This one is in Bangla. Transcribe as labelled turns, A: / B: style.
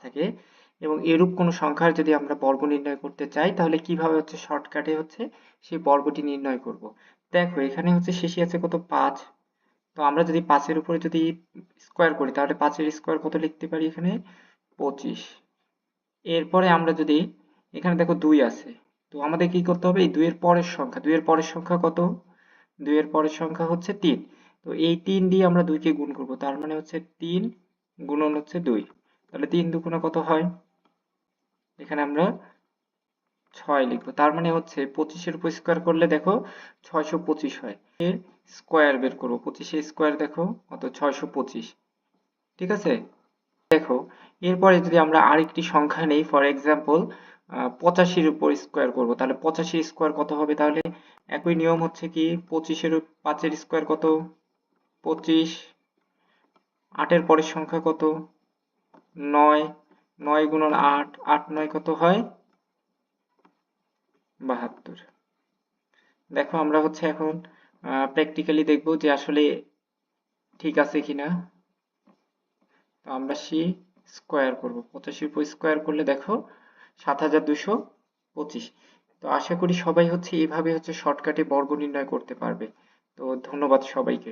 A: থাকে এবং এরূপ কোনো সংখ্যার যদি আমরা বর্গ নির্ণয় করতে চাই তাহলে কিভাবে হচ্ছে শর্টকাটে হচ্ছে সেই বর্গটি নির্ণয় করব। দেখো এখানে হচ্ছে শেষে আছে কত 5। তো আমরা যদি 5 এর উপরে যদি স্কোয়ার করি তাহলে 5 এর স্কোয়ার কত লিখতে পারি এখানে 25। এরপরে আমরা যদি এখানে দেখো 2 আছে, তো আমাদের কি করতে হবে, এই 2 এর পরের সংখ্যা, 2 এর পরের সংখ্যা কত, 2 এর পরের সংখ্যা হচ্ছে 3। তো এই 3 দিয়ে আমরা 2 কে গুণ করব, তার মানে হচ্ছে 3 গুণন হচ্ছে 2। তাহলে 3 দুগুণে কত হয়, এখানে আমরা 6 লিখবো। তার মানে হচ্ছে 25 এর উপর স্কোয়ার করলে দেখো 625 হয়। এর স্কোয়ার বের করবো, 25 এর স্কোয়ার দেখো কত 625। ঠিক আছে, দেখো এরপরে যদি আমরা আরেকটি সংখ্যা নেই, ফর এক্সাম্পল 85-র উপর স্কোয়ার করব, তাহলে 85 স্কোয়ার কত হবে, তাহলে একই নিয়ম হচ্ছে কি 25-এর 5-এর স্কোয়ার কত 25, 8-এর পরের সংখ্যা কত 9, 9 গুণন 8, 8 9 কত হয় 72। দেখো আমরা হচ্ছে এখন প্র্যাকটিক্যালি দেখব যে আসলে ঠিক আছে কিনা। তো আমরা স্কোয়ার করব, 85 উপর স্কোয়ার করলে দেখো 7225। তো আশা করি সবাই হচ্ছে এইভাবে হচ্ছে শর্টকাটে বর্গ নির্ণয় করতে পারবে। তো ধন্যবাদ সবাইকে।